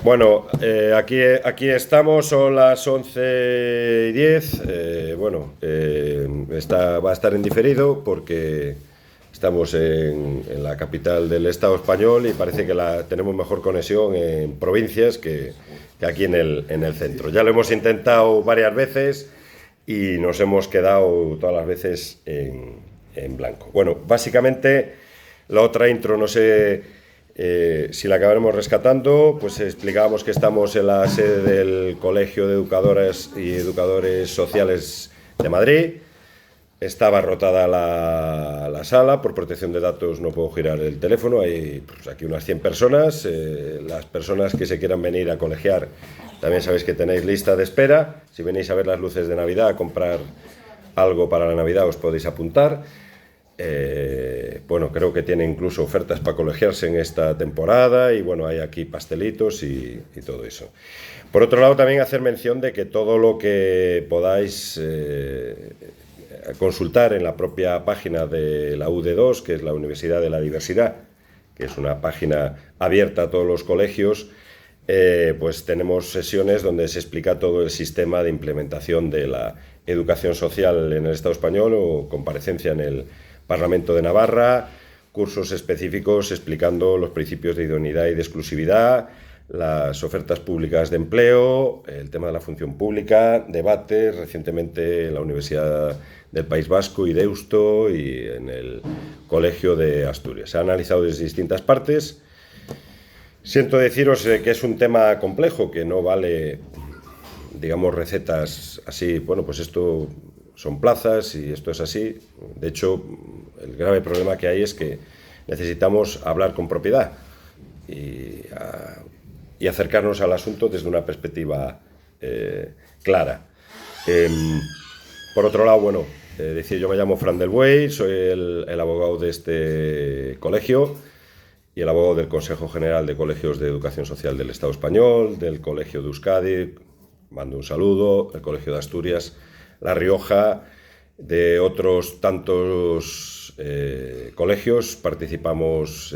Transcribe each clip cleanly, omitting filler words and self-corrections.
Bueno, aquí estamos, son las 11:10. Va a estar en diferido porque estamos en la capital del Estado español y parece que tenemos mejor conexión en provincias que aquí en el centro. Ya lo hemos intentado varias veces y nos hemos quedado todas las veces en blanco. Bueno, básicamente la otra intro no sé si la acabaremos rescatando. Pues explicábamos que estamos en la sede del Colegio de Educadoras y Educadores Sociales de Madrid. Está abarrotada la sala, por protección de datos no puedo girar el teléfono, hay aquí unas 100 personas. Las personas que se quieran venir a colegiar, también sabéis que tenéis lista de espera. Si venís a ver las luces de Navidad, a comprar algo para la Navidad, os podéis apuntar. Creo que tiene incluso ofertas para colegiarse en esta temporada y bueno, hay aquí pastelitos y todo eso. Por otro lado, también hacer mención de que todo lo que podáis consultar en la propia página de la UD2, que es la Universidad de la Diversidad, que es una página abierta a todos los colegios, pues tenemos sesiones donde se explica todo el sistema de implementación de la educación social en el Estado español, o comparecencia en el Parlamento de Navarra, cursos específicos explicando los principios de idoneidad y de exclusividad, las ofertas públicas de empleo, el tema de la función pública, debates recientemente en la Universidad del País Vasco y Deusto y en el Colegio de Asturias. Se ha analizado desde distintas partes. Siento deciros que es un tema complejo, que no vale, digamos, recetas así. Bueno, pues esto son plazas y esto es así. De hecho, el grave problema que hay es que necesitamos hablar con propiedad y acercarnos al asunto desde una perspectiva clara. Por otro lado, yo me llamo Fran del Buey, soy el abogado de este colegio y el abogado del Consejo General de Colegios de Educación Social del Estado Español, del Colegio de Euskadi, mando un saludo, el Colegio de Asturias, La Rioja, de otros tantos colegios. Participamos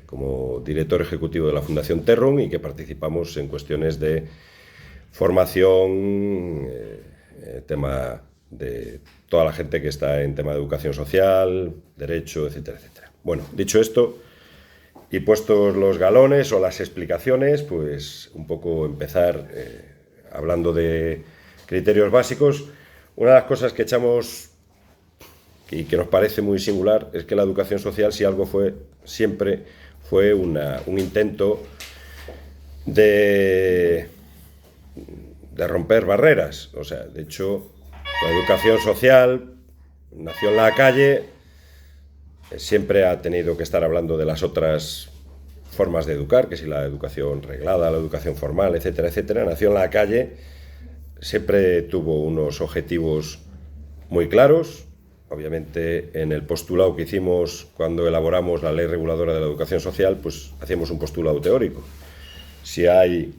como director ejecutivo de la Fundación Terrum y que participamos en cuestiones de formación, tema de toda la gente que está en tema de educación social, derecho, etcétera, etcétera. Bueno, dicho esto y puestos los galones o las explicaciones, pues un poco empezar hablando de criterios básicos. Una de las cosas que echamos y que nos parece muy singular es que la educación social, si algo siempre fue un intento de romper barreras. O sea, de hecho, la educación social nació en la calle, siempre ha tenido que estar hablando de las otras formas de educar, que si la educación reglada, la educación formal, etcétera, etcétera. Nació en la calle, siempre tuvo unos objetivos muy claros. Obviamente, en el postulado que hicimos cuando elaboramos la Ley Reguladora de la Educación Social, pues hacíamos un postulado teórico. Si hay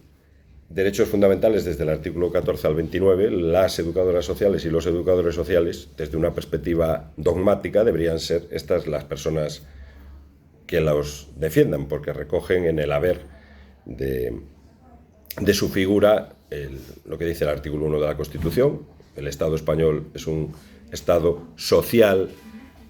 derechos fundamentales desde el artículo 14 al 29, las educadoras sociales y los educadores sociales, desde una perspectiva dogmática, deberían ser estas las personas que los defiendan, porque recogen en el haber de su figura lo que dice el artículo 1 de la Constitución. El Estado español es un Estado social,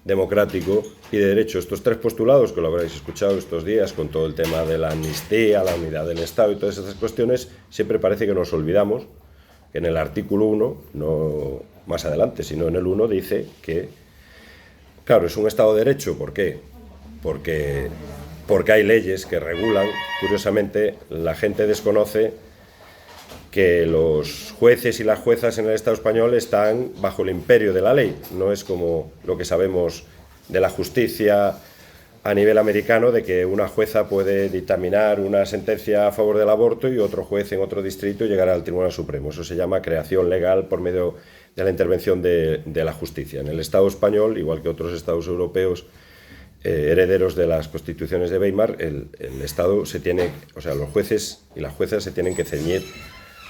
democrático y de derecho. Estos tres postulados, que lo habréis escuchado estos días con todo el tema de la amnistía, la unidad del Estado y todas esas cuestiones, siempre parece que nos olvidamos que en el artículo 1, no más adelante, sino en el 1, dice que, claro, es un Estado de derecho. ¿Por qué? Porque hay leyes que regulan. Curiosamente, la gente desconoce que los jueces y las juezas en el Estado español están bajo el imperio de la ley. No es como lo que sabemos de la justicia a nivel americano, de que una jueza puede dictaminar una sentencia a favor del aborto y otro juez en otro distrito llegará al Tribunal Supremo. Eso se llama creación legal por medio de la intervención de la justicia. En el Estado español, igual que otros estados europeos herederos de las constituciones de Weimar, el Estado los jueces y las juezas se tienen que ceñir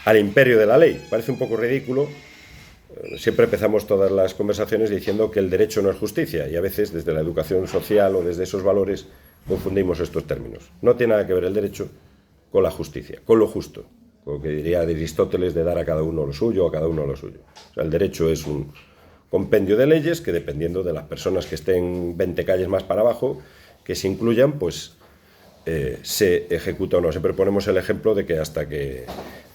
al imperio de la ley. Parece un poco ridículo. Siempre empezamos todas las conversaciones diciendo que el derecho no es justicia, y a veces desde la educación social o desde esos valores confundimos estos términos. No tiene nada que ver el derecho con la justicia, con lo justo, con lo que diría Aristóteles de dar a cada uno lo suyo, a cada uno lo suyo. O sea, el derecho es un compendio de leyes que, dependiendo de las personas que estén 20 calles más para abajo, que se incluyan, pues se ejecuta o no. Siempre ponemos el ejemplo de que hasta que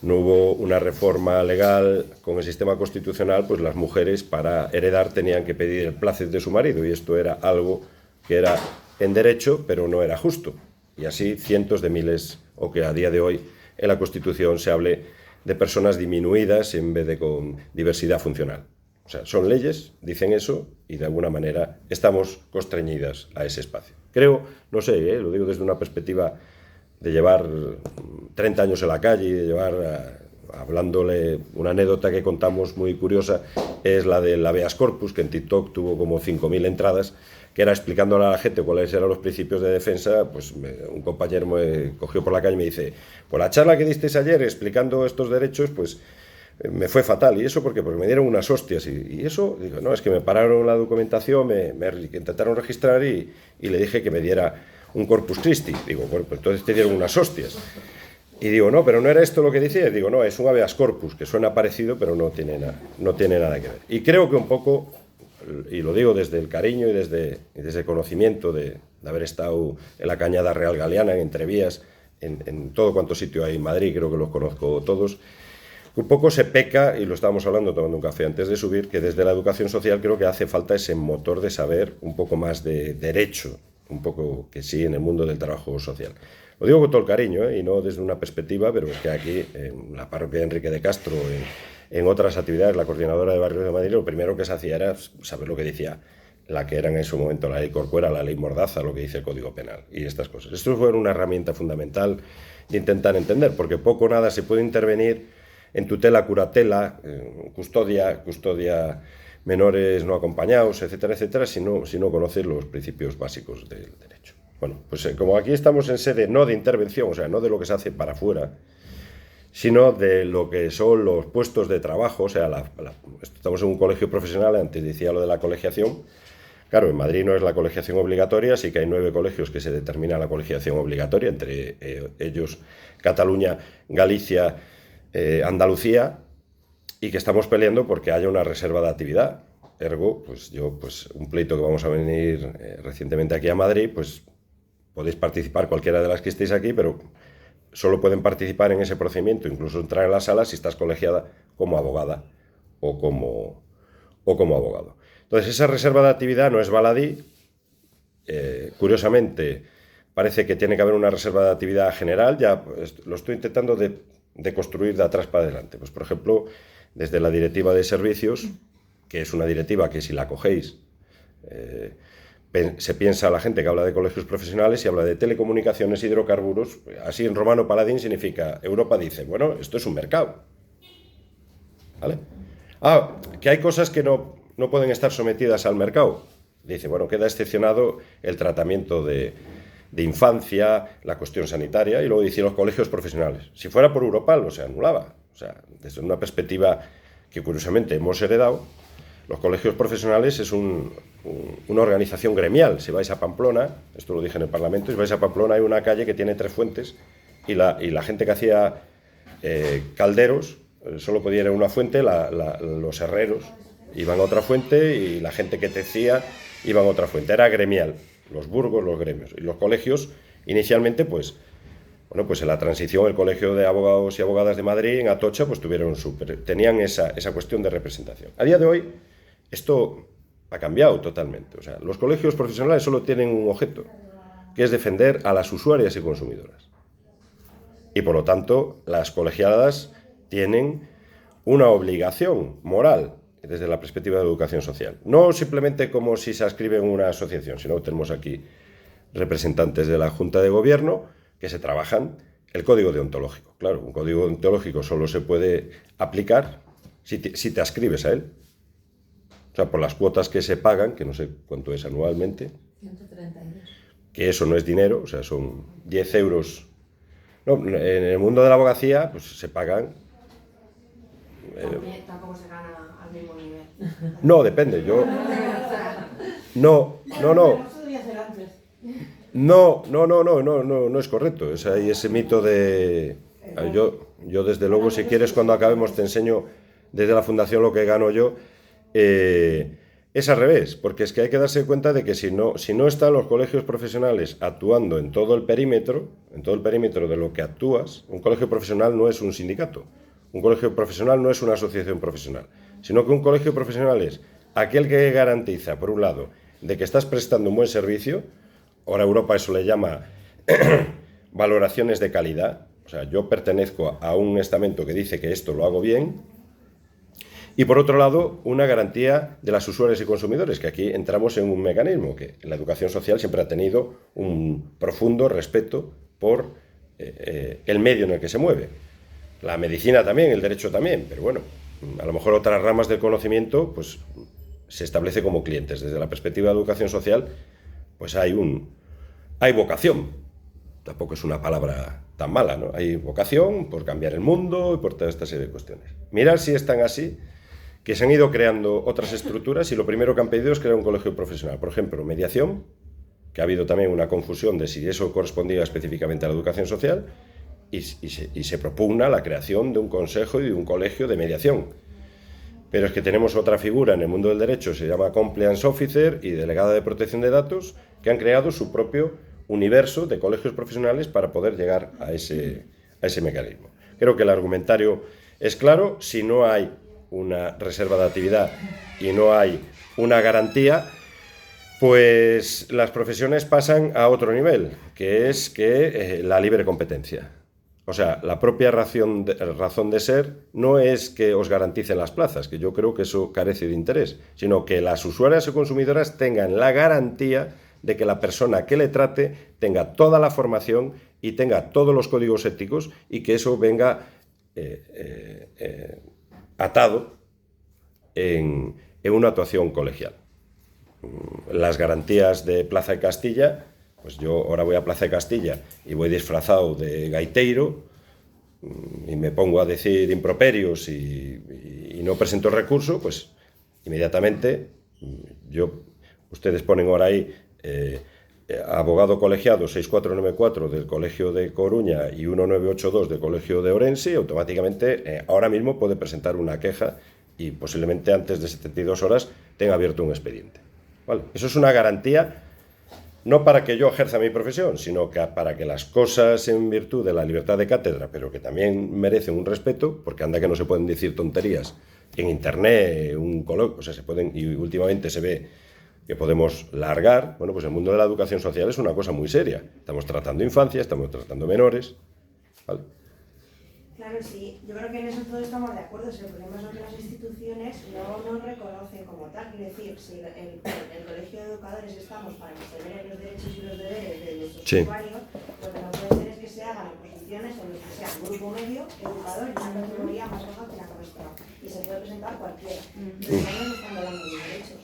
no hubo una reforma legal con el sistema constitucional, pues las mujeres para heredar tenían que pedir el plácet de su marido, y esto era algo que era en derecho, pero no era justo. Y así cientos de miles, o que a día de hoy en la Constitución se hable de personas disminuidas en vez de con diversidad funcional. O sea, son leyes, dicen eso, y de alguna manera estamos constreñidas a ese espacio. Creo, no sé, lo digo desde una perspectiva de llevar 30 años en la calle y de llevar, hablándole, una anécdota que contamos muy curiosa, es la del habeas corpus, que en TikTok tuvo como 5.000 entradas, que era explicándole a la gente cuáles eran los principios de defensa. Pues un compañero me cogió por la calle y me dice: por la charla que disteis ayer explicando estos derechos, pues me fue fatal. ¿Y eso por qué? Porque me dieron unas hostias. Y eso, digo, no, es que me pararon la documentación, me intentaron registrar y le dije que me diera un Corpus Christi. Digo, bueno, pues entonces te dieron unas hostias. Y digo, no, pero no era esto lo que decía. Digo, no, es un habeas corpus, que suena parecido, pero no tiene nada que ver. Y creo que un poco, y lo digo desde el cariño y desde el conocimiento de haber estado en la Cañada Real Galeana, en Entrevías, en todo cuanto sitio hay en Madrid, creo que los conozco todos. Un poco se peca, y lo estábamos hablando tomando un café antes de subir, que desde la educación social creo que hace falta ese motor de saber un poco más de derecho, un poco que sí, en el mundo del trabajo social. Lo digo con todo el cariño, y no desde una perspectiva, pero es que aquí, en la parroquia de Enrique de Castro, en otras actividades, la coordinadora de barrios de Madrid, lo primero que se hacía era saber lo que decía la que era en ese momento la ley Corcuera, la ley Mordaza, lo que dice el Código Penal y estas cosas. Esto fue una herramienta fundamental de intentar entender, porque poco o nada se puede intervenir en tutela, curatela, custodia menores no acompañados, etcétera, etcétera, si no conoces los principios básicos del derecho. Bueno, pues como aquí estamos en sede no de intervención, o sea, no de lo que se hace para afuera, sino de lo que son los puestos de trabajo. O sea, estamos en un colegio profesional. Antes decía lo de la colegiación. Claro, en Madrid no es la colegiación obligatoria, sí que hay 9 colegios que se determina la colegiación obligatoria, entre ellos Cataluña, Galicia, Andalucía, y que estamos peleando porque haya una reserva de actividad. Ergo, pues un pleito que vamos a venir recientemente aquí a Madrid, pues podéis participar cualquiera de las que estéis aquí, pero solo pueden participar en ese procedimiento, incluso entrar en la sala, si estás colegiada como abogada o como abogado. Entonces, esa reserva de actividad no es baladí. Curiosamente, parece que tiene que haber una reserva de actividad general. Ya lo estoy intentando de construir de atrás para adelante. Pues, por ejemplo, desde la Directiva de Servicios, que es una directiva que, si la cogéis, se piensa la gente que habla de colegios profesionales y habla de telecomunicaciones, hidrocarburos. Así en romano paladín significa, Europa dice, bueno, esto es un mercado, ¿vale? Que hay cosas que no pueden estar sometidas al mercado. Dice, bueno, queda excepcionado el tratamiento de infancia, la cuestión sanitaria, y luego dice los colegios profesionales. Si fuera por Europal, se anulaba. O sea, desde una perspectiva que curiosamente hemos heredado, los colegios profesionales es una organización gremial. Si vais a Pamplona, esto lo dije en el Parlamento, si vais a Pamplona hay una calle que tiene 3 fuentes, y la gente que hacía calderos solo podía ir a una fuente, los herreros iban a otra fuente, y la gente que tecía iban a otra fuente. Era gremial, los burgos, los gremios. Y los colegios, inicialmente, pues en la transición, el Colegio de Abogados y Abogadas de Madrid, en Atocha, pues tenían esa cuestión de representación. A día de hoy, esto ha cambiado totalmente. O sea, los colegios profesionales solo tienen un objeto, que es defender a las usuarias y consumidoras. Y, por lo tanto, las colegiadas tienen una obligación moral desde la perspectiva de la educación social. No simplemente como si se adscribe en una asociación, sino tenemos aquí representantes de la Junta de Gobierno que se trabajan el código deontológico. Claro, un código deontológico solo se puede aplicar si te adscribes a él. O sea, por las cuotas que se pagan, que no sé cuánto es anualmente. 132. Que eso no es dinero, o sea, son 10 euros. No, en el mundo de la abogacía, pues se pagan. Tampoco se gana al mismo nivel. No, depende. No. Eso debía ser antes. No es correcto. Hay ese mito de... Yo desde luego, si quieres, cuando acabemos te enseño desde la fundación lo que gano yo. Es al revés, porque es que hay que darse cuenta de que si no están los colegios profesionales actuando en todo el perímetro de lo que actúas, un colegio profesional no es un sindicato, un colegio profesional no es una asociación profesional, sino que un colegio profesional es aquel que garantiza, por un lado, de que estás prestando un buen servicio. Ahora Europa eso le llama valoraciones de calidad. O sea, yo pertenezco a un estamento que dice que esto lo hago bien. Y por otro lado, una garantía de las usuarios y consumidores, que aquí entramos en un mecanismo que la educación social siempre ha tenido un profundo respeto por el medio en el que se mueve. La medicina también, el derecho también, pero bueno, a lo mejor otras ramas del conocimiento pues se establece como clientes. Desde la perspectiva de educación social, pues hay vocación. Tampoco es una palabra tan mala, ¿no? Hay vocación por cambiar el mundo y por toda esta serie de cuestiones. Mirar si están así, que se han ido creando otras estructuras y lo primero que han pedido es crear un colegio profesional. Por ejemplo, mediación, que ha habido también una confusión de si eso correspondía específicamente a la educación social, y se propugna la creación de un consejo y de un colegio de mediación. Pero es que tenemos otra figura en el mundo del derecho, se llama Compliance Officer y Delegada de Protección de Datos, que han creado su propio universo de colegios profesionales para poder llegar a ese mecanismo. Creo que el argumentario es claro. Si no hay una reserva de actividad y no hay una garantía, pues las profesiones pasan a otro nivel, que es la libre competencia. O sea, la propia razón de ser no es que os garanticen las plazas, que yo creo que eso carece de interés, sino que las usuarias o consumidoras tengan la garantía de que la persona que le trate tenga toda la formación y tenga todos los códigos éticos y que eso venga atado en una actuación colegial. Las garantías de Plaza de Castilla, pues yo ahora voy a Plaza de Castilla y voy disfrazado de gaiteiro y me pongo a decir improperios y no presento el recurso, pues inmediatamente ustedes ponen ahora ahí abogado colegiado 6494 del Colegio de Coruña y 1982 del Colegio de Orense, y automáticamente ahora mismo puede presentar una queja y posiblemente antes de 72 horas tenga abierto un expediente. ¿Vale? Eso es una garantía, no para que yo ejerza mi profesión, sino que para que las cosas en virtud de la libertad de cátedra, pero que también merecen un respeto, porque anda que no se pueden decir tonterías en internet, o sea, se pueden, y últimamente se ve que podemos largar. Bueno, pues el mundo de la educación social es una cosa muy seria. Estamos tratando infancia, estamos tratando menores, ¿vale? Claro, sí, yo creo que en eso todos estamos de acuerdo. Si el problema es que las instituciones no reconocen como tal. Quiere decir, si el Colegio de Educadores estamos para que se vean los derechos y los deberes de nuestros usuarios, lo que no puede ser es que se hagan oposiciones en los que sea un grupo medio, educador y una categoría más baja que la nuestra. Y se puede presentar cualquiera. Pero no estamos hablando de derechos.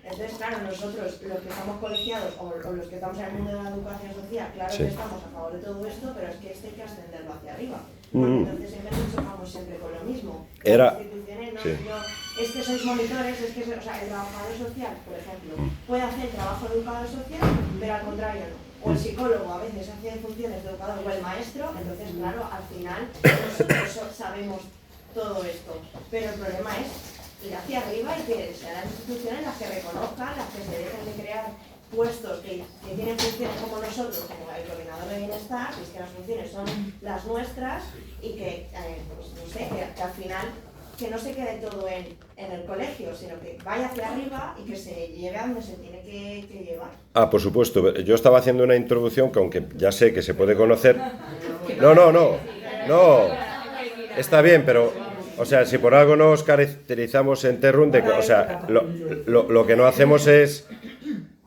Entonces, claro, nosotros, los que estamos colegiados o los que estamos en el mundo de la educación social, claro que estamos a favor de todo esto, pero es que esto hay que ascenderlo hacia arriba. Porque entonces siempre nos chocamos siempre con lo mismo. Las instituciones es que sois monitores, es que, o sea, el trabajador social, por ejemplo, puede hacer trabajo de educador social, pero al contrario no. O el psicólogo a veces hace funciones de educador, o el maestro. Entonces, claro, al final nosotros sabemos todo esto. Pero el problema es ir hacia arriba y que sean las instituciones las que reconozcan, las que se dejen de crear puestos que tienen funciones como nosotros, como el coordinador de bienestar, que es que las funciones son las nuestras y que, pues, no sé, que al final que no se quede todo en el colegio, sino que vaya hacia arriba y que se lleve a donde se tiene que llevar. Ah, por supuesto. Yo estaba haciendo una introducción que, aunque ya sé que se puede conocer... No. Está bien, pero... O sea, si por algo nos caracterizamos en Terrum, o sea, lo que no hacemos es...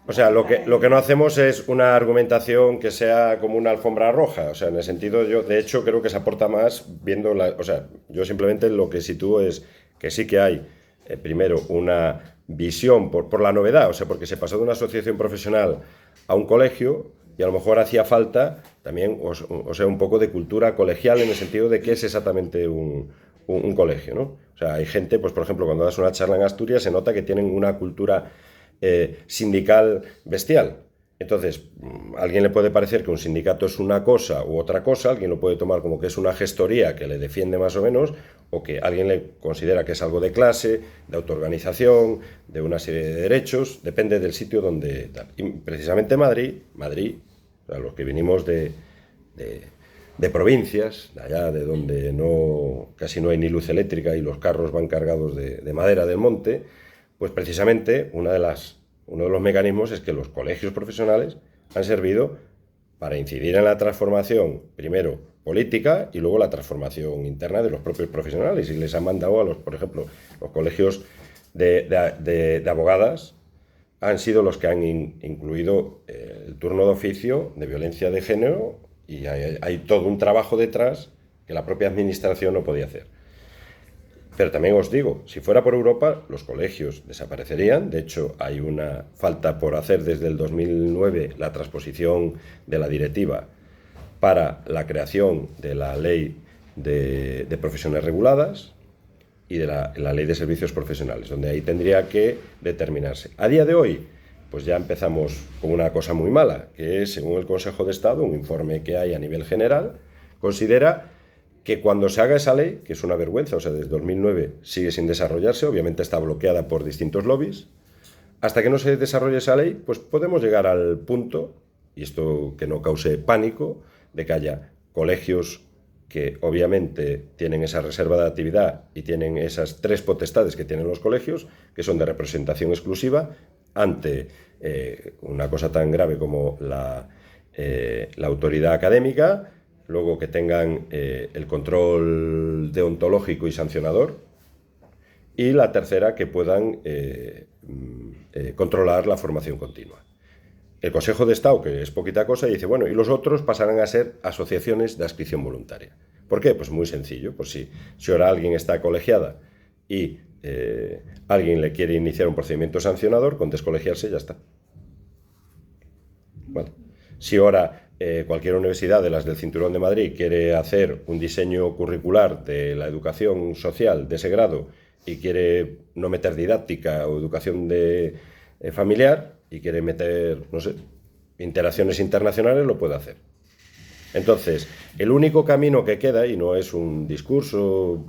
O sea, lo que no hacemos es una argumentación que sea como una alfombra roja. O sea, en el sentido, yo de hecho creo que se aporta más viendo o sea, yo simplemente lo que sitúo es que sí que hay, primero, una visión por la novedad. O sea, porque se pasó de una asociación profesional a un colegio y a lo mejor hacía falta también, o sea, un poco de cultura colegial en el sentido de qué es exactamente un colegio, ¿no? O sea, hay gente, pues por ejemplo, cuando das una charla en Asturias se nota que tienen una cultura sindical bestial. Entonces, a alguien le puede parecer que un sindicato es una cosa u otra cosa, alguien lo puede tomar como que es una gestoría que le defiende más o menos, o que alguien le considera que es algo de clase, de autoorganización, de una serie de derechos, depende del sitio donde... Y precisamente Madrid, o sea, los que vinimos de provincias, de allá de donde casi no hay ni luz eléctrica y los carros van cargados de madera del monte, pues precisamente uno de los mecanismos es que los colegios profesionales han servido para incidir en la transformación, primero política y luego la transformación interna de los propios profesionales. Y les han mandado por ejemplo, los colegios de abogadas han sido los que han incluido el turno de oficio de violencia de género, y hay todo un trabajo detrás que la propia administración no podía hacer. Pero también os digo, si fuera por Europa, los colegios desaparecerían. De hecho, hay una falta por hacer desde el 2009, la transposición de la directiva para la creación de la ley de profesiones reguladas y de la ley de servicios profesionales, donde ahí tendría que determinarse. A día de hoy, pues ya empezamos con una cosa muy mala, que es, según el Consejo de Estado, un informe que hay a nivel general, considera que cuando se haga esa ley, que es una vergüenza, o sea, desde 2009 sigue sin desarrollarse, obviamente está bloqueada por distintos lobbies, hasta que no se desarrolle esa ley, pues podemos llegar al punto, y esto que no cause pánico, de que haya colegios que obviamente tienen esa reserva de actividad y tienen esas 3 potestades que tienen los colegios, que son de representación exclusiva ante una cosa tan grave como la autoridad académica, luego que tengan el control deontológico y sancionador, y la tercera, que puedan controlar la formación continua. El Consejo de Estado, que es poquita cosa, dice, bueno, y los otros pasarán a ser asociaciones de adscripción voluntaria. ¿Por qué? Pues muy sencillo. Pues si ahora alguien está colegiada y alguien le quiere iniciar un procedimiento sancionador, con descolegiarse ya está. Vale. Si ahora cualquier universidad de las del Cinturón de Madrid quiere hacer un diseño curricular de la educación social de ese grado y quiere no meter didáctica o educación familiar y quiere meter, no sé, interacciones internacionales, lo puede hacer. Entonces, el único camino que queda, y no es un discurso,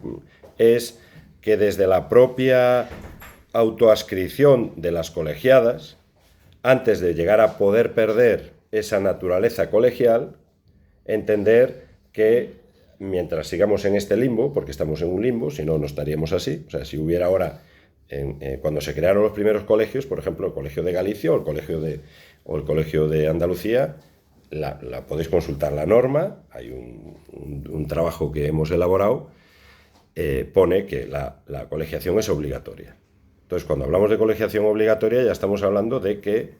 es que desde la propia autoadscripción de las colegiadas, antes de llegar a poder perder esa naturaleza colegial, entender que mientras sigamos en este limbo, porque estamos en un limbo, si no, no estaríamos así. O sea, si hubiera ahora, cuando se crearon los primeros colegios, por ejemplo, el Colegio de Galicia o el Colegio de Andalucía, podéis consultar la norma, hay un trabajo que hemos elaborado, pone que la colegiación es obligatoria. Entonces, cuando hablamos de colegiación obligatoria, ya estamos hablando de que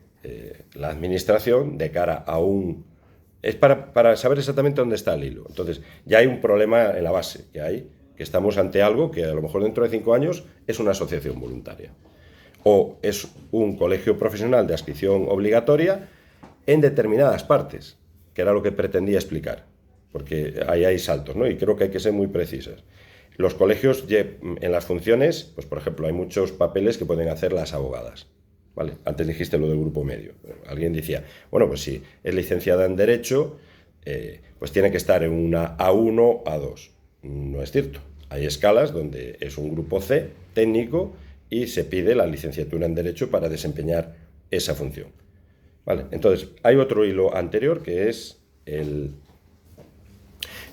la administración, de cara a es para saber exactamente dónde está el hilo. Entonces, ya hay un problema en la base, que estamos ante algo que a lo mejor dentro de 5 años es una asociación voluntaria. O es un colegio profesional de adscripción obligatoria en determinadas partes, que era lo que pretendía explicar, porque ahí hay saltos, ¿no? Y creo que hay que ser muy precisas. Los colegios, en las funciones, pues por ejemplo, hay muchos papeles que pueden hacer las abogadas. ¿Vale? Antes dijiste lo del grupo medio. Alguien decía, bueno, pues si es licenciada en Derecho, pues tiene que estar en una A1, A2. No es cierto. Hay escalas donde es un grupo C, técnico, y se pide la licenciatura en Derecho para desempeñar esa función. ¿Vale? Entonces, hay otro hilo anterior que es el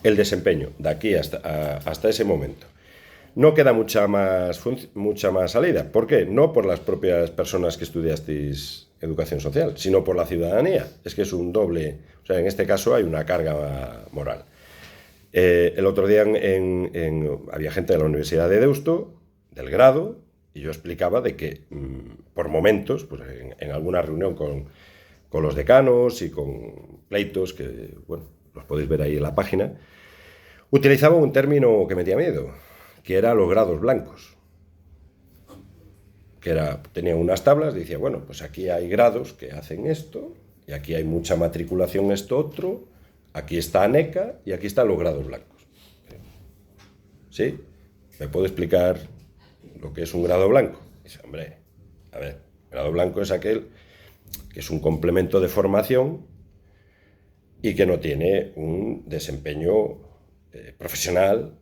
desempeño, de aquí hasta ese momento. No queda mucha más salida. ¿Por qué? No por las propias personas que estudiasteis educación social, sino por la ciudadanía. Es que es un doble... O sea, en este caso hay una carga moral. El otro día había gente de la Universidad de Deusto, del grado, y yo explicaba de que por momentos, pues en alguna reunión con los decanos y con pleitos, que bueno, los podéis ver ahí en la página, utilizaba un término que me dio miedo, que era los grados blancos. Tenía unas tablas, decía, bueno, pues aquí hay grados que hacen esto, y aquí hay mucha matriculación esto otro, aquí está ANECA y aquí están los grados blancos. ¿Sí? ¿Me puedo explicar lo que es un grado blanco? Dice, hombre, a ver, grado blanco es aquel que es un complemento de formación y que no tiene un desempeño profesional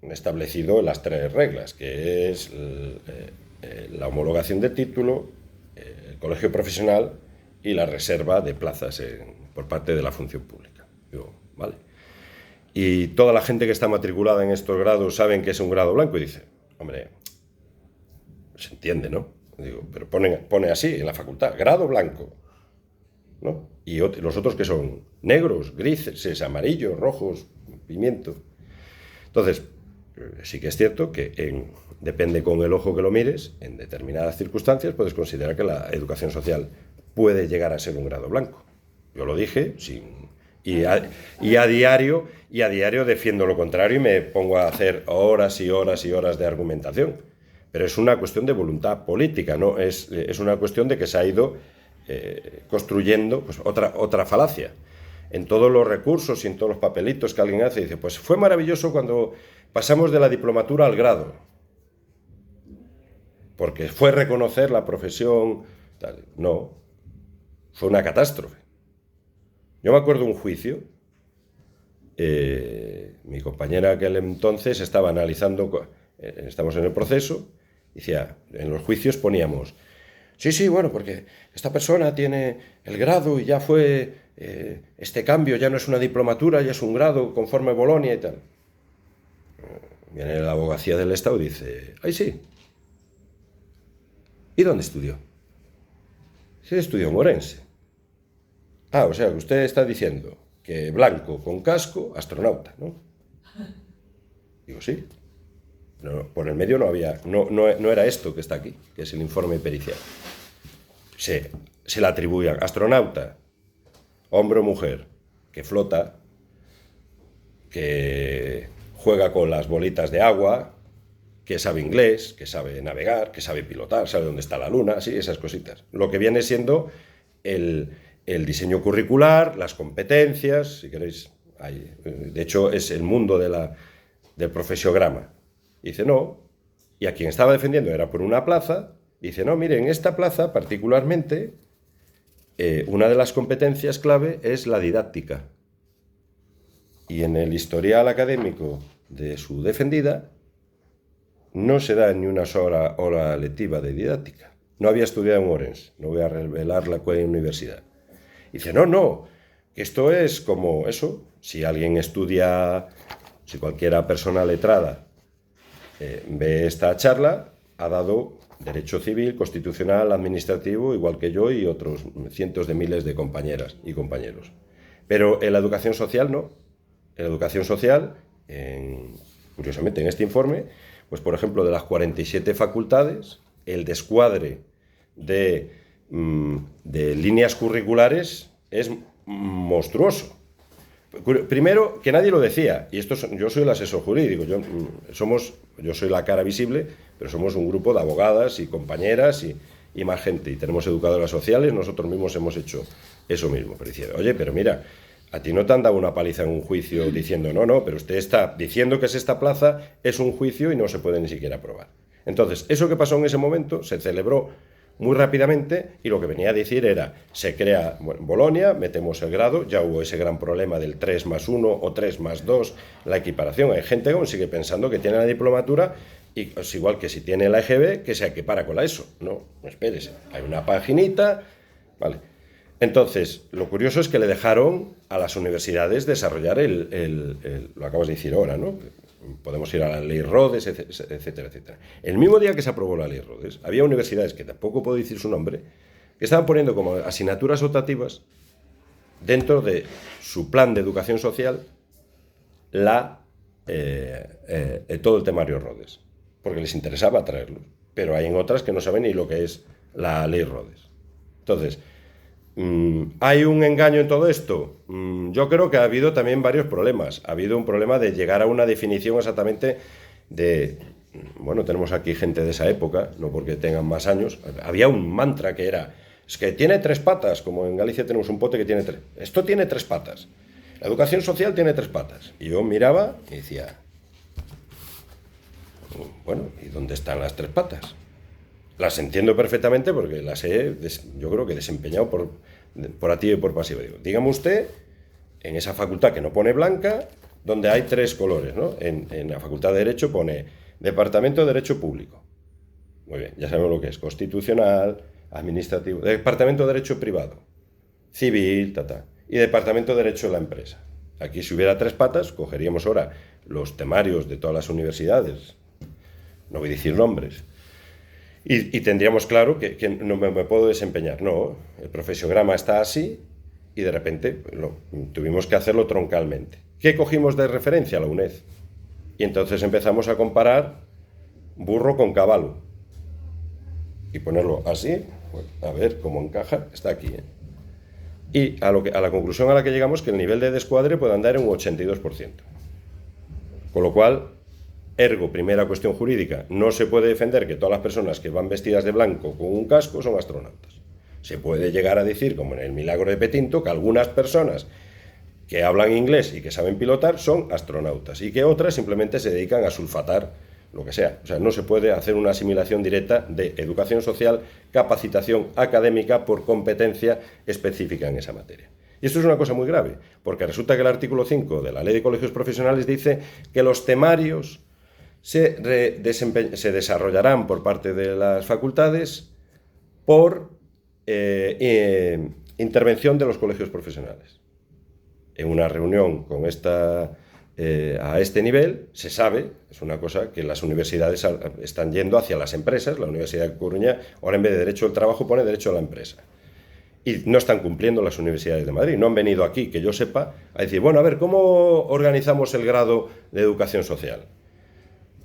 establecido en las 3 reglas, que es la homologación de título, el colegio profesional y la reserva de plazas por parte de la función pública. Digo, vale. Y toda la gente que está matriculada en estos grados saben que es un grado blanco y dice, hombre, se entiende, ¿no? Digo, pero pone así en la facultad, grado blanco, ¿no? Y los otros que son negros, grises, amarillos, rojos, pimiento. Entonces, sí que es cierto que depende con el ojo que lo mires, en determinadas circunstancias puedes considerar que la educación social puede llegar a ser un grado blanco. Yo lo dije y a diario defiendo lo contrario y me pongo a hacer horas y horas y horas de argumentación. Pero es una cuestión de voluntad política, ¿no? Es una cuestión de que se ha ido construyendo pues, otra falacia. En todos los recursos y en todos los papelitos que alguien hace, dice, pues fue maravilloso cuando pasamos de la diplomatura al grado, porque fue reconocer la profesión, tal. No, fue una catástrofe. Yo me acuerdo de un juicio, mi compañera aquel entonces estaba analizando, estamos en el proceso, decía, en los juicios poníamos, sí, bueno, porque esta persona tiene el grado y ya fue, este cambio ya no es una diplomatura, ya es un grado conforme Bolonia y tal. Viene la abogacía del Estado y dice, ¡ay, sí! ¿Y dónde estudió? Sí, estudió en Orense. Ah, o sea, que usted está diciendo que blanco con casco, astronauta, ¿no? Digo, sí. No, por el medio no era esto que está aquí, que es el informe pericial. Se le atribuían astronauta, hombre o mujer, que flota, que juega con las bolitas de agua, que sabe inglés, que sabe navegar, que sabe pilotar, sabe dónde está la luna, así, esas cositas. Lo que viene siendo el diseño curricular, las competencias, si queréis, de hecho es el mundo del profesiograma. Dice, no, y a quien estaba defendiendo era por una plaza, dice, no, mire, en esta plaza particularmente, una de las competencias clave es la didáctica. Y en el historial académico de su defendida, no se da ni una sola hora lectiva de didáctica. No había estudiado en Orense, no voy a revelar la cuál universidad. Dice, no, que esto es como eso, si alguien estudia, si cualquiera persona letrada ve esta charla, ha dado derecho civil, constitucional, administrativo, igual que yo y otros cientos de miles de compañeras y compañeros. Pero en la educación social no. En la educación social, curiosamente en este informe, pues por ejemplo de las 47 facultades, el descuadre de líneas curriculares es monstruoso. Primero, que nadie lo decía, y yo soy el asesor jurídico, yo soy la cara visible, pero somos un grupo de abogadas y compañeras y más gente, y tenemos educadoras sociales, nosotros mismos hemos hecho eso mismo, pero diciendo, oye, pero mira, a ti no te han dado una paliza en un juicio diciendo, no, pero usted está diciendo que es esta plaza, es un juicio y no se puede ni siquiera aprobar. Entonces, eso que pasó en ese momento se celebró muy rápidamente y lo que venía a decir era, se crea Bolonia, metemos el grado, ya hubo ese gran problema del 3+1 o 3+2, la equiparación. Hay gente que aún sigue pensando que tiene la diplomatura y es igual que si tiene la EGB, que se equipara con la ESO. No, espérese, hay una paginita, ¿vale? Entonces, lo curioso es que le dejaron a las universidades desarrollar lo acabas de decir ahora, ¿no? Podemos ir a la ley Rhodes, etcétera, etcétera. El mismo día que se aprobó la ley Rhodes, había universidades, que tampoco puedo decir su nombre, que estaban poniendo como asignaturas optativas dentro de su plan de educación social todo el temario Rhodes, porque les interesaba traerlo. Pero hay en otras que no saben ni lo que es la ley Rhodes. Entonces, ¿hay un engaño en todo esto? Yo creo que ha habido también varios problemas. Ha habido un problema de llegar a una definición exactamente de... Bueno, tenemos aquí gente de esa época, no porque tengan más años. Había un mantra que era, es que tiene 3 patas, como en Galicia tenemos un pote que tiene 3. Esto tiene 3 patas. La educación social tiene 3 patas. Y yo miraba y decía, bueno, ¿y dónde están las 3 patas? las entiendo perfectamente porque las he, yo creo que desempeñado por activa y por pasiva. Digo, dígame usted, en esa facultad que no pone blanca, donde hay 3 colores, ¿no? En la Facultad de Derecho pone Departamento de Derecho Público. Muy bien, ya sabemos lo que es. Constitucional, administrativo, Departamento de Derecho Privado, Civil, y Departamento de Derecho de la Empresa. Aquí, si hubiera 3 patas, cogeríamos ahora los temarios de todas las universidades, no voy a decir nombres, y tendríamos claro que no me puedo desempeñar. No, el profesiograma está así y de repente tuvimos que hacerlo troncalmente. ¿Qué cogimos de referencia? La UNED. Y entonces empezamos a comparar burro con caballo. Y ponerlo así, pues, a ver cómo encaja, está aquí. Y a la conclusión a la que llegamos es que el nivel de descuadre puede andar en un 82%. Con lo cual, ergo, primera cuestión jurídica, no se puede defender que todas las personas que van vestidas de blanco con un casco son astronautas. Se puede llegar a decir, como en el milagro de Petinto, que algunas personas que hablan inglés y que saben pilotar son astronautas y que otras simplemente se dedican a sulfatar lo que sea. O sea, no se puede hacer una asimilación directa de educación social, capacitación académica por competencia específica en esa materia. Y esto es una cosa muy grave, porque resulta que el artículo 5 de la Ley de Colegios Profesionales dice que los temarios se desarrollarán por parte de las facultades por intervención de los colegios profesionales. En una reunión con a este nivel, se sabe, es una cosa que las universidades están yendo hacia las empresas. La Universidad de Coruña ahora, en vez de Derecho del Trabajo, pone Derecho a la Empresa. Y no están cumpliendo las universidades de Madrid. No han venido aquí, que yo sepa, a decir, bueno, a ver, ¿cómo organizamos el grado de Educación Social?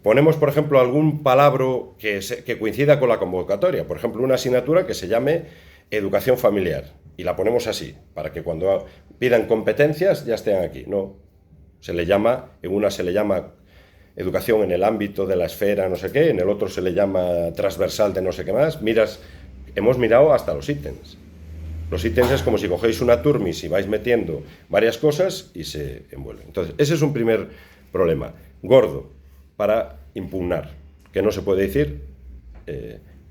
Ponemos, por ejemplo, algún palabra que coincida con la convocatoria. Por ejemplo, una asignatura que se llame Educación Familiar. Y la ponemos así, para que cuando pidan competencias ya estén aquí. No. En una se le llama educación en el ámbito de la esfera no sé qué, en el otro se le llama transversal de no sé qué más. Hemos mirado hasta los ítems. Los ítems es como si cogéis una turmis y vais metiendo varias cosas y se envuelven. Entonces, ese es un primer problema gordo para impugnar, que no se puede decir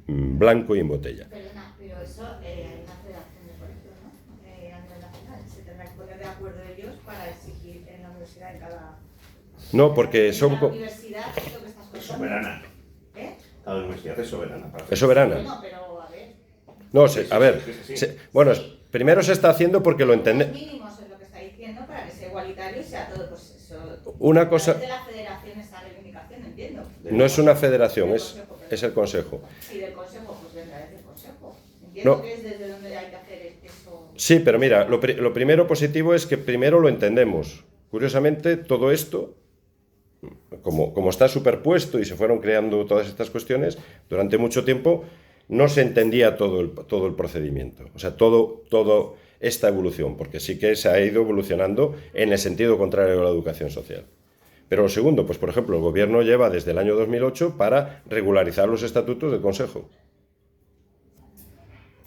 blanco y en botella. Perdona, pero eso hay una federación de colegios, ¿no? A nivel nacional. Se tendrán que poner de acuerdo ellos para exigir en la universidad de cada... No, porque son... La universidad es lo que estás contando. Es soberana. ¿Eh? La universidad es soberana. Es soberana. No, pero a ver... No, a ver, bueno, primero se está haciendo porque lo Los entendemos. mínimos es lo que está diciendo para que sea igualitario y sea todo, pues eso... Una cosa... de la federación esa reivindicación, entiendo. No es una federación, es el Consejo. Sí, del Consejo, pues vendrá desde el Consejo. Entiendo que es desde donde hay que hacer eso... Sí, pero mira, lo primero positivo es que primero lo entendemos. Curiosamente, todo esto, como está superpuesto y se fueron creando todas estas cuestiones, durante mucho tiempo no se entendía todo el procedimiento. O sea, toda esta evolución, porque sí que se ha ido evolucionando en el sentido contrario a la educación social. Pero lo segundo, pues por ejemplo, el Gobierno lleva desde el año 2008 para regularizar los estatutos del Consejo.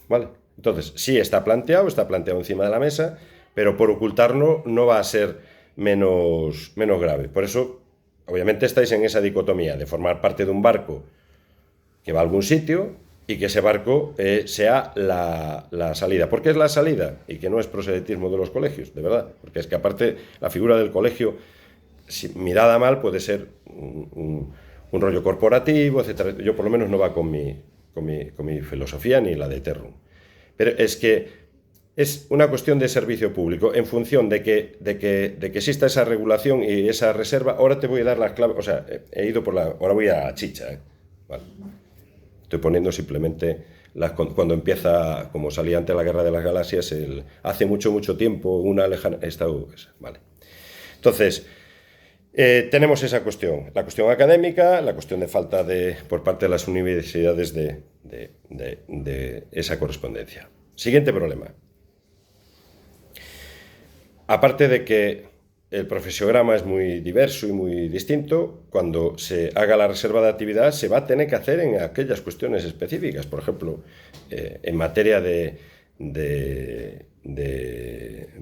¿Vale? Entonces, sí está planteado encima de la mesa, pero por ocultarlo no va a ser menos grave. Por eso, obviamente, estáis en esa dicotomía de formar parte de un barco que va a algún sitio y que ese barco sea la salida. ¿Por qué es la salida? Y que no es proselitismo de los colegios, de verdad. Porque es que aparte la figura del colegio, si mirada mal, puede ser un rollo corporativo, etcétera. Yo por lo menos no va con mi filosofía ni la de Terrum. Pero es que es una cuestión de servicio público en función de que exista esa regulación y esa reserva. Ahora te voy a dar las claves, o sea, ahora voy a la chicha, Vale. Estoy poniendo simplemente cuando empieza, como salía antes la Guerra de las Galaxias, hace mucho tiempo, una lejana... Vale. Entonces, tenemos esa cuestión, la cuestión académica, la cuestión de falta por parte de las universidades de esa correspondencia. Siguiente problema. Aparte de que el profesiograma es muy diverso y muy distinto, cuando se haga la reserva de actividad se va a tener que hacer en aquellas cuestiones específicas. Por ejemplo, en materia de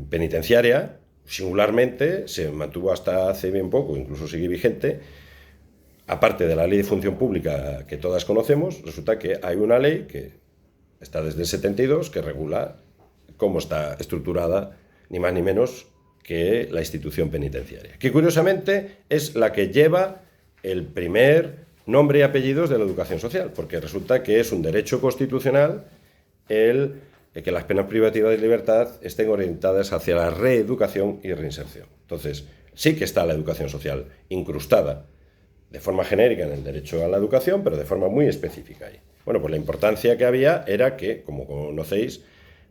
penitenciaria, singularmente, se mantuvo hasta hace bien poco, incluso sigue vigente, aparte de la ley de función pública que todas conocemos, resulta que hay una ley que está desde el 72 que regula cómo está estructurada, ni más ni menos que la institución penitenciaria, que curiosamente es la que lleva el primer nombre y apellidos de la educación social, porque resulta que es un derecho constitucional el que las penas privativas de libertad estén orientadas hacia la reeducación y reinserción. Entonces, sí que está la educación social incrustada de forma genérica en el derecho a la educación, pero de forma muy específica ahí. Bueno, pues la importancia que había era que, como conocéis,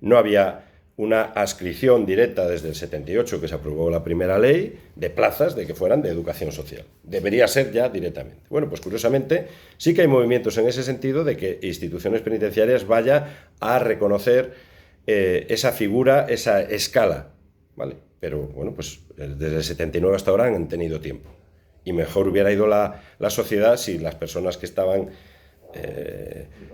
no había una adscripción directa desde el 78, que se aprobó la primera ley, de plazas de que fueran de educación social. Debería ser ya directamente. Bueno, pues curiosamente sí que hay movimientos en ese sentido de que instituciones penitenciarias vaya a reconocer esa figura, esa escala, ¿vale? Pero bueno, pues desde el 79 hasta ahora han tenido tiempo. Y mejor hubiera ido la sociedad si las personas que estaban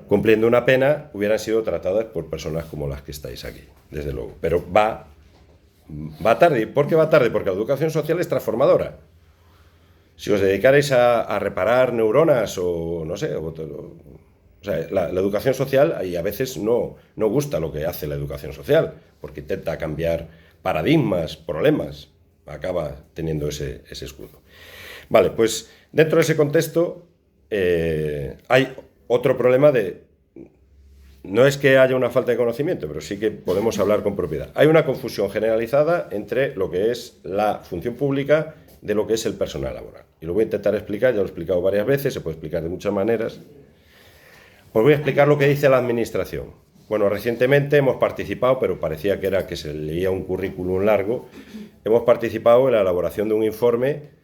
cumpliendo una pena hubieran sido tratadas por personas como las que estáis aquí, desde luego. Pero va tarde. ¿Por qué va tarde? Porque la educación social es transformadora. Si os dedicarais a reparar neuronas o no sé, o sea, la educación social, y a veces no gusta lo que hace la educación social, porque intenta cambiar paradigmas, problemas, acaba teniendo ese escudo. Vale, pues dentro de ese contexto hay otro problema no es que haya una falta de conocimiento, pero sí que podemos hablar con propiedad. Hay una confusión generalizada entre lo que es la función pública de lo que es el personal laboral. Y lo voy a intentar explicar, ya lo he explicado varias veces, se puede explicar de muchas maneras. Os voy a explicar lo que dice la Administración. Bueno, recientemente hemos participado, pero parecía que era que se leía un currículum largo, hemos participado en la elaboración de un informe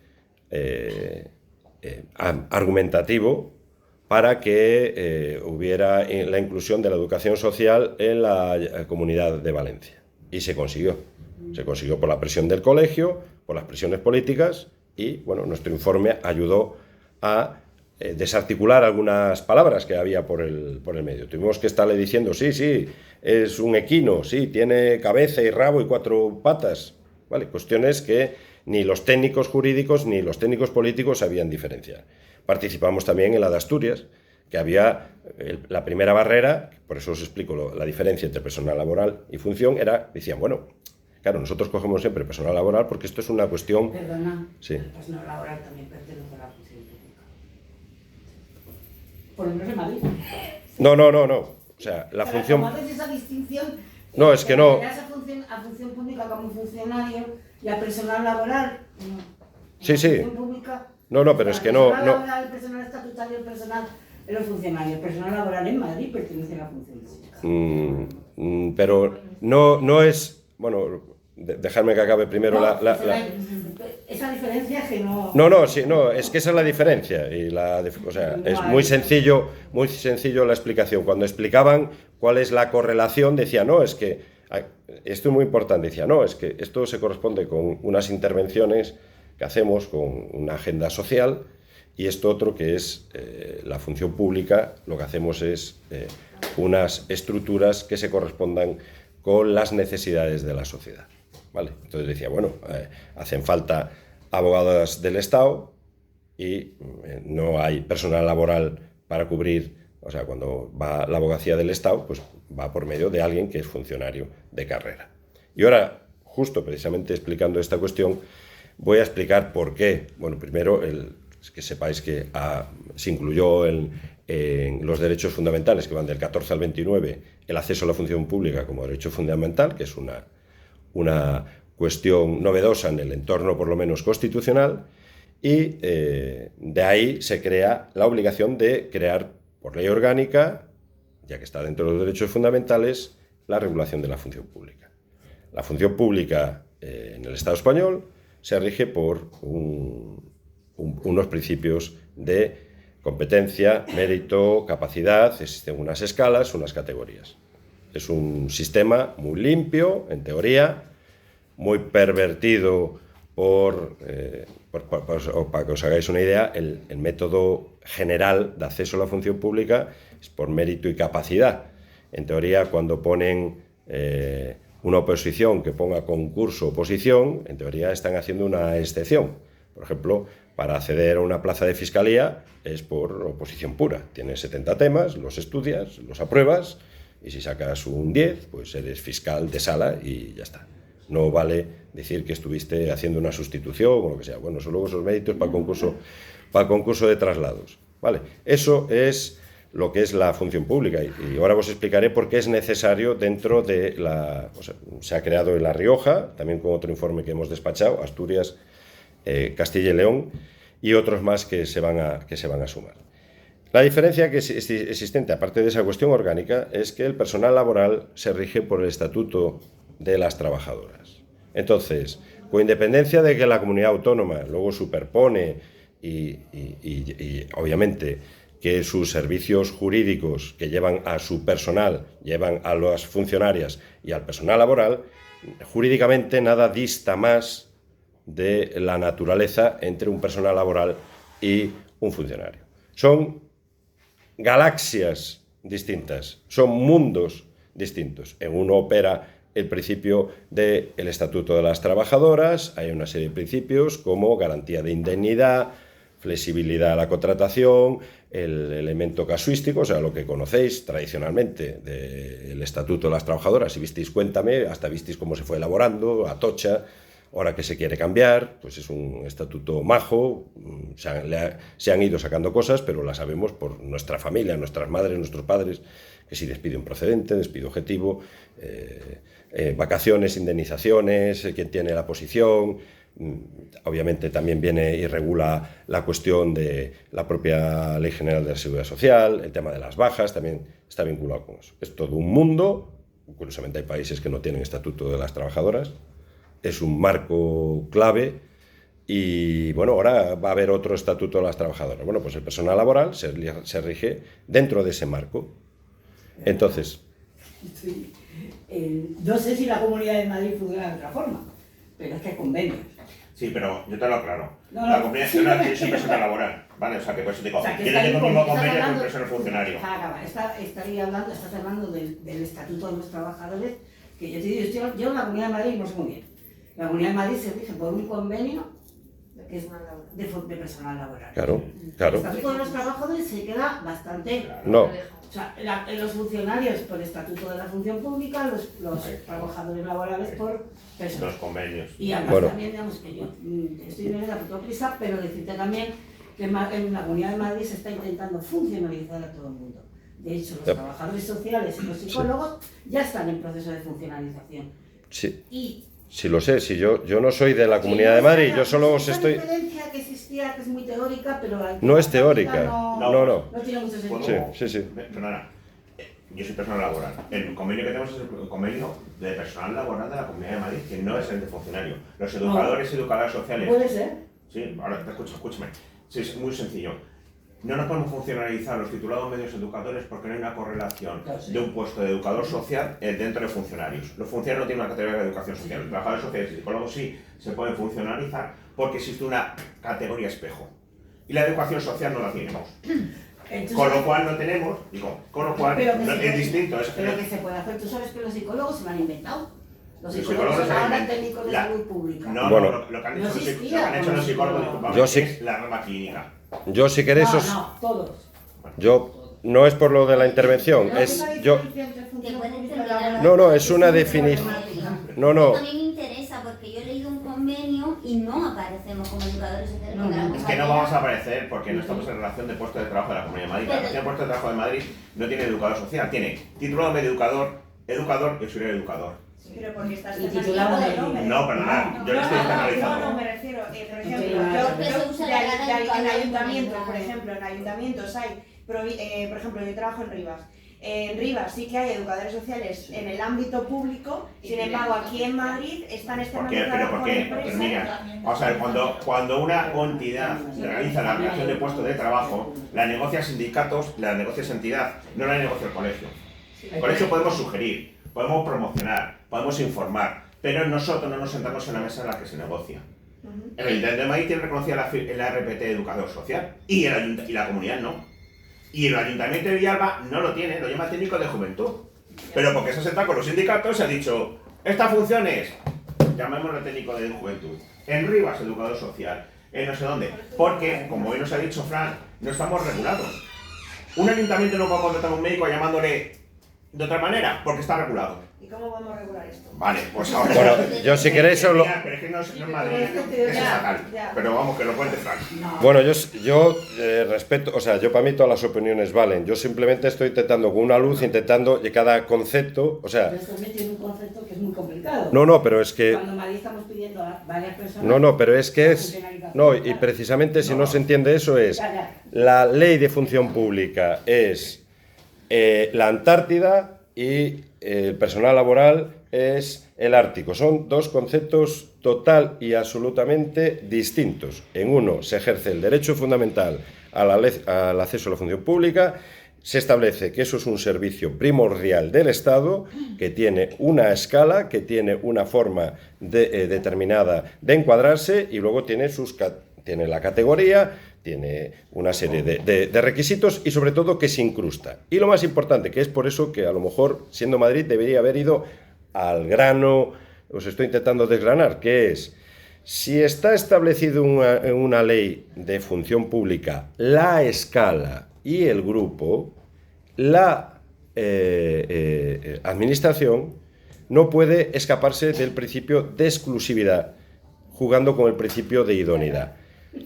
argumentativo para que hubiera la inclusión de la educación social en la Comunidad de Valencia. Y se consiguió. Se consiguió por la presión del colegio, por las presiones políticas y, bueno, nuestro informe ayudó a desarticular algunas palabras que había por el medio. Tuvimos que estarle diciendo, sí, es un equino, sí, tiene cabeza y rabo y 4 patas. ¿Vale? Cuestiones que ni los técnicos jurídicos ni los técnicos políticos sabían diferenciar. Participamos también en la de Asturias, que había la primera barrera, por eso os explico la diferencia entre personal laboral y función, decían, bueno, claro, nosotros cogemos siempre personal laboral porque esto es una cuestión... Perdona, sí. El personal laboral también pertenece a la función pública. Por lo menos en Madrid. No. O sea, la función... ¿Cómo haces esa distinción? No, es que no... A función pública como funcionario y a personal laboral. No. Sí. Función pública, No, pero es que no... El personal laboral, el personal estatutario, el personal de los funcionarios. El personal laboral en Madrid pertenece a la función pública. Pero no es... Bueno, dejadme que acabe primero Esa diferencia es que no... No, es que esa es la diferencia. O sea, es muy sencillo la explicación. Cuando explicaban cuál es la correlación, decía, no, es que... Esto es muy importante. Decía, no, es que esto se corresponde con unas intervenciones que hacemos con una agenda social y esto otro que es la función pública, lo que hacemos es unas estructuras que se correspondan con las necesidades de la sociedad. ¿Vale? Entonces decía, bueno, hacen falta abogadas del Estado y no hay personal laboral para cubrir, o sea, cuando va la abogacía del Estado, pues va por medio de alguien que es funcionario de carrera. Y ahora, justo precisamente explicando esta cuestión, voy a explicar por qué. Bueno, primero, que sepáis que se incluyó en los derechos fundamentales, que van del 14 al 29, el acceso a la función pública como derecho fundamental, que es una cuestión novedosa en el entorno, por lo menos, constitucional, y de ahí se crea la obligación de crear, por ley orgánica, ya que está dentro de los derechos fundamentales, la regulación de la función pública. La función pública en el Estado español se rige por unos principios de competencia, mérito, capacidad, existen unas escalas, unas categorías. Es un sistema muy limpio, en teoría, muy pervertido para que os hagáis una idea, el método general de acceso a la función pública es por mérito y capacidad. En teoría, cuando ponen una oposición que ponga concurso oposición, en teoría están haciendo una excepción, Por ejemplo, para acceder a una plaza de fiscalía es por oposición pura. Tienes 70 temas, los estudias, los apruebas y si sacas un 10, pues eres fiscal de sala y ya está. No vale decir que estuviste haciendo una sustitución o lo que sea. Bueno, son luego esos méritos para el concurso de traslados. ¿Vale? Eso es lo que es la función pública y ahora os explicaré por qué es necesario dentro de la... O sea, se ha creado en La Rioja, también con otro informe que hemos despachado, Asturias, Castilla y León y otros más que se van a sumar. La diferencia que es existente, aparte de esa cuestión orgánica, es que el personal laboral se rige por el Estatuto de las Trabajadoras. Entonces, con independencia de que la comunidad autónoma luego superpone y obviamente que sus servicios jurídicos que llevan a su personal, llevan a las funcionarias y al personal laboral, jurídicamente nada dista más de la naturaleza entre un personal laboral y un funcionario. Son galaxias distintas, son mundos distintos. En uno opera el principio del Estatuto de las Trabajadoras, hay una serie de principios como garantía de indemnidad, flexibilidad a la contratación, el elemento casuístico, o sea, lo que conocéis tradicionalmente del Estatuto de las Trabajadoras. Si visteis Cuéntame, hasta visteis cómo se fue elaborando, Atocha, ahora que se quiere cambiar, pues es un estatuto majo, se han ido sacando cosas, pero las sabemos por nuestra familia, nuestras madres, nuestros padres, que si despido improcedente, despido objetivo, vacaciones, indemnizaciones, quién tiene la posición. Obviamente también viene y regula la cuestión de la propia Ley General de la Seguridad Social, el tema de las bajas también está vinculado con eso. Es todo un mundo, curiosamente hay países que no tienen Estatuto de las Trabajadoras, es un marco clave y bueno, ahora va a haber otro Estatuto de las Trabajadoras. Bueno, pues el personal laboral se rige dentro de ese marco. Entonces... Sí. No sé si la Comunidad de Madrid funciona de otra forma, pero es que hay convenios. Sí, la aclaro. No, La Comunidad de Madrid es personal laboral, ¿vale? O sea, que por eso digo, tiene que el mismo convenio que un personal funcionario. Estás hablando del Estatuto de los Trabajadores, que yo te digo, yo en la Comunidad de Madrid no sé muy bien. La Comunidad de Madrid se rige por un convenio que es de personal laboral. Claro. El Estatuto de los Trabajadores se queda bastante... No. O sea, los funcionarios por Estatuto de la Función Pública, los trabajadores laborales por personal. Los convenios. Y además también, digamos que yo estoy en la prisa, pero decirte también que en la Comunidad de Madrid se está intentando funcionalizar a todo el mundo. De hecho, los trabajadores sociales y los psicólogos ya están en proceso de funcionalización. Sí. Sí, lo sé, si yo no soy de la Comunidad de Madrid, yo solo os estoy... Esa diferencia que existía, que es muy teórica, pero... No es teórica, no tiene mucho sentido. Sí. Perdona, yo soy personal laboral. El convenio que tenemos es el convenio de personal laboral de la Comunidad de Madrid, que no es el de funcionario. Los educadores y educadoras sociales... ¿Puede ser? Sí, ahora escúchame. Sí, es muy sencillo. No nos podemos funcionalizar los titulados medios educadores porque no hay una correlación de un puesto de educador social dentro de funcionarios. Los funcionarios no tienen una categoría de educación social. Los trabajadores sociales y psicólogos sí se pueden funcionalizar porque existe una categoría espejo. Y la educación social no la tenemos. Entonces, con lo cual no tenemos, es distinto. Pero que se puede hacer. Tú sabes que los psicólogos se lo han inventado. Los psicólogos son ahora técnicos de salud pública. No, lo que han hecho los psicólogos es la rama clínica. Yo si queréis No, todos. Yo no es por lo de la intervención, es yo... No, es una definición. No. A mí me interesa porque yo he leído un convenio y no aparecemos como educadores sociales. Es que no vamos a aparecer porque no estamos en relación de puesto de trabajo de la Comunidad de Madrid. La relación de puesto de trabajo de Madrid no tiene educador social, tiene titulado medio educador y auxiliar educador. Pero porque estás titulado de nombre. No, perdona, yo no estoy analizando. No, me refiero, por ejemplo, en ayuntamientos, por ejemplo, en ayuntamientos hay, por ejemplo, yo trabajo en Rivas. En Rivas sí que hay educadores sociales en el ámbito público, sin embargo aquí en Madrid están externalizados por empresas. Pues mira, vamos a ver, cuando una entidad realiza la relación de puestos de trabajo, la negocia sindicatos, la negocia esa entidad, no la negocia el colegio. El colegio podemos sugerir, podemos promocionar, podemos informar, pero nosotros no nos sentamos en la mesa en la que se negocia. El Ayuntamiento de Madrid tiene reconocida la RPT de educador social y la comunidad no. Y el Ayuntamiento de Villalba no lo tiene, lo llama técnico de juventud. Pero porque se ha sentado con los sindicatos y se ha dicho, estas funciones, llamémoslo técnico de juventud. En Rivas, educador social. en no sé dónde. Porque, como hoy nos ha dicho Fran, no estamos regulados. Un ayuntamiento no puede contratar a un médico llamándole de otra manera, porque está regulado. ¿Y cómo vamos a regular esto? Vale, pues ahora... Bueno, yo si queréis os lo... Pero es que no es Madrid, es estatal. Pero vamos, que lo cuente Fran. Bueno, yo respeto, o sea, yo para mí todas las opiniones valen. Yo simplemente estoy intentando con una luz, intentando que cada concepto, o sea... Pero esto también tiene un concepto que es muy complicado. No, pero es que... Cuando en Madrid estamos pidiendo a varias personas... No, pero es que es... No, y precisamente si no se entiende eso es... La ley de función pública es la Antártida y el personal laboral es el Ártico. Son dos conceptos total y absolutamente distintos. En uno se ejerce el derecho fundamental al acceso a la función pública, se establece que eso es un servicio primordial del Estado, que tiene una escala, que tiene una forma determinada de encuadrarse y luego tiene la categoría, tiene una serie de requisitos y sobre todo que se incrusta. Y lo más importante, que es por eso que a lo mejor, siendo Madrid, debería haber ido al grano, os estoy intentando desgranar, que es, si está establecido en una ley de función pública la escala y el grupo, la administración no puede escaparse del principio de exclusividad, jugando con el principio de idoneidad.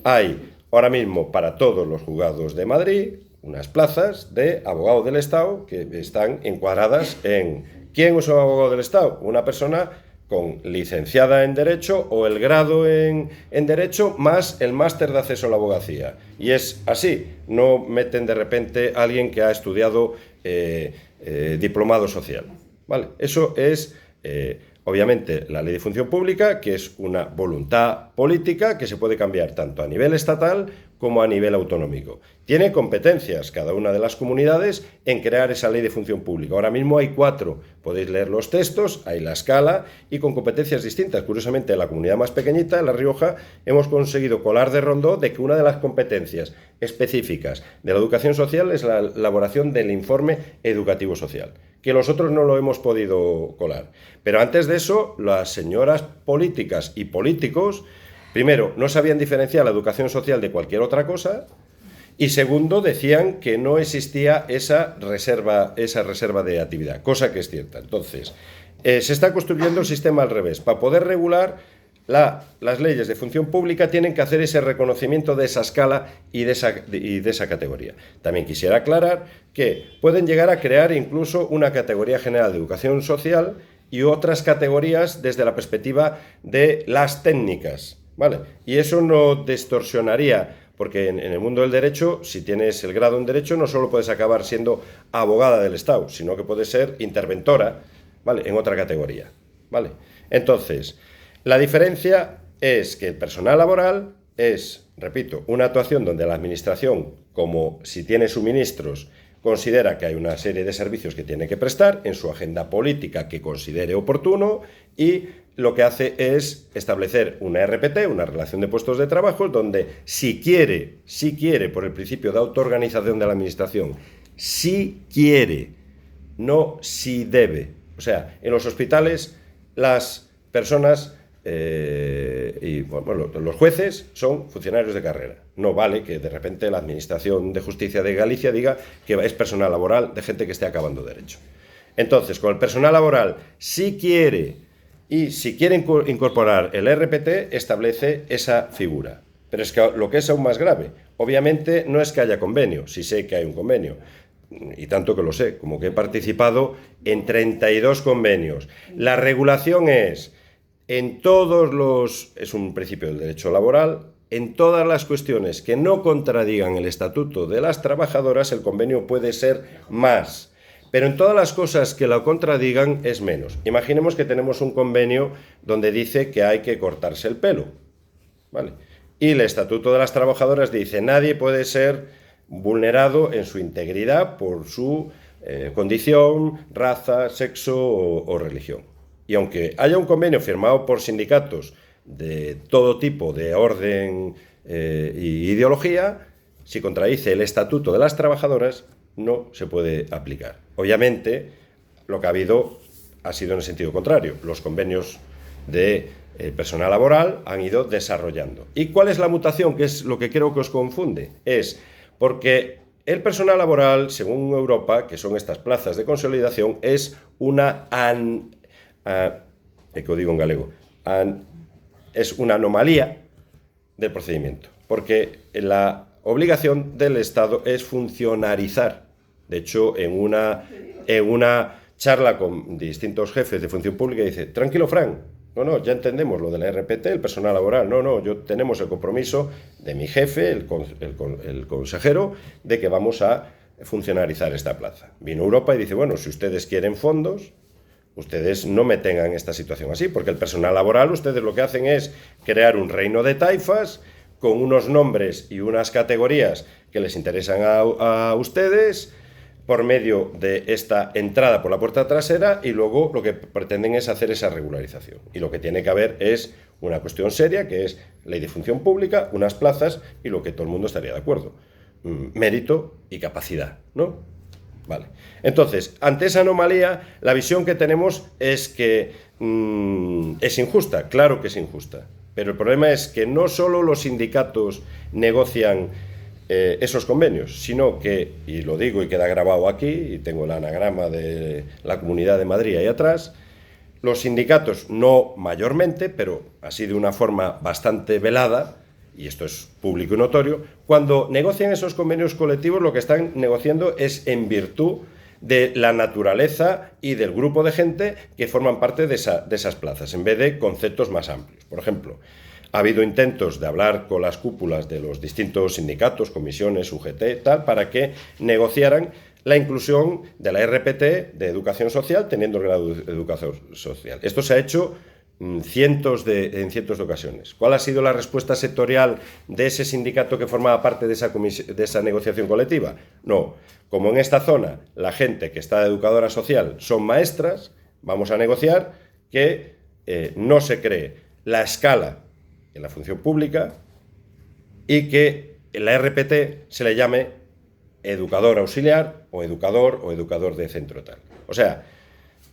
Hay ahora mismo para todos los juzgados de Madrid unas plazas de abogado del Estado que están encuadradas en ¿quién es un abogado del Estado? Una persona con licenciada en Derecho o el grado en Derecho más el máster de acceso a la abogacía. Y es así, no meten de repente a alguien que ha estudiado diplomado social. ¿Vale? Eso es... obviamente, la ley de función pública, que es una voluntad política que se puede cambiar tanto a nivel estatal como a nivel autonómico. Tiene competencias cada una de las comunidades en crear esa ley de función pública. Ahora mismo hay 4. Podéis leer los textos, hay la escala y con competencias distintas. Curiosamente, en la comunidad más pequeñita, en La Rioja, hemos conseguido colar de rondó de que una de las competencias específicas de la educación social es la elaboración del informe educativo social, que nosotros no lo hemos podido colar. Pero antes de eso, las señoras políticas y políticos, primero, no sabían diferenciar la educación social de cualquier otra cosa, y segundo, decían que no existía esa reserva de actividad, cosa que es cierta. Entonces, se está construyendo el sistema al revés. Para poder regular, las leyes de función pública tienen que hacer ese reconocimiento de esa escala y de esa categoría. También quisiera aclarar que pueden llegar a crear incluso una categoría general de educación social y otras categorías desde la perspectiva de las técnicas, ¿vale? Y eso no distorsionaría, porque en el mundo del derecho, si tienes el grado en Derecho, no solo puedes acabar siendo abogada del Estado, sino que puedes ser interventora, ¿vale?, en otra categoría, ¿vale? Entonces, la diferencia es que el personal laboral es, repito, una actuación donde la administración, como si tiene suministros, considera que hay una serie de servicios que tiene que prestar en su agenda política que considere oportuno, y lo que hace es establecer una RPT, una relación de puestos de trabajo, donde si quiere, por el principio de autoorganización de la administración, si quiere, no si debe. O sea, en los hospitales las personas los jueces son funcionarios de carrera. No vale que de repente la Administración de Justicia de Galicia diga que es personal laboral de gente que esté acabando derecho. Entonces, con el personal laboral, si quiere incorporar el RPT, establece esa figura. Pero es que lo que es aún más grave, obviamente no es que haya convenio, sí sé que hay un convenio, y tanto que lo sé, como que he participado en 32 convenios. La regulación es un principio del derecho laboral, en todas las cuestiones que no contradigan el Estatuto de las Trabajadoras, el convenio puede ser más, pero en todas las cosas que lo contradigan es menos. Imaginemos que tenemos un convenio donde dice que hay que cortarse el pelo, ¿vale? Y el Estatuto de las Trabajadoras dice: nadie puede ser vulnerado en su integridad por su condición, raza, sexo o religión. Y aunque haya un convenio firmado por sindicatos de todo tipo de orden y ideología, si contradice el Estatuto de las Trabajadoras, no se puede aplicar. Obviamente, lo que ha habido ha sido en el sentido contrario. Los convenios de el personal laboral han ido desarrollando. ¿Y cuál es la mutación? Que es lo que creo que os confunde. Es porque el personal laboral, según Europa, que son estas plazas de consolidación, es una que digo en galego, es una anomalía del procedimiento, porque la obligación del Estado es funcionarizar. De hecho, en una charla con distintos jefes de función pública dice, tranquilo, Fran, no, ya entendemos lo de la RPT, el personal laboral, tenemos el compromiso de mi jefe, el consejero, de que vamos a funcionarizar esta plaza. Vino Europa y dice, bueno, si ustedes quieren fondos, ustedes no me tengan esta situación así, porque el personal laboral, ustedes lo que hacen es crear un reino de taifas con unos nombres y unas categorías que les interesan a ustedes por medio de esta entrada por la puerta trasera, y luego lo que pretenden es hacer esa regularización. Y lo que tiene que haber es una cuestión seria, que es ley de función pública, unas plazas y lo que todo el mundo estaría de acuerdo. Mérito y capacidad, ¿no? Vale. Entonces, ante esa anomalía, la visión que tenemos es que es injusta, claro que es injusta, pero el problema es que no solo los sindicatos negocian esos convenios, sino que, y lo digo y queda grabado aquí, y tengo el anagrama de la Comunidad de Madrid ahí atrás, los sindicatos, no mayormente, pero así de una forma bastante velada, y esto es público y notorio, cuando negocian esos convenios colectivos lo que están negociando es en virtud de la naturaleza y del grupo de gente que forman parte de esas plazas, en vez de conceptos más amplios. Por ejemplo, ha habido intentos de hablar con las cúpulas de los distintos sindicatos, comisiones, UGT, tal, para que negociaran la inclusión de la RPT de educación social teniendo el grado de educación social. Esto se ha hecho en cientos de ocasiones. ¿Cuál ha sido la respuesta sectorial de ese sindicato que formaba parte de esa negociación colectiva? No, como en esta zona la gente que está de educadora social son maestras, vamos a negociar que no se cree la escala en la función pública y que en la RPT se le llame educador auxiliar o educador de centro tal. O sea,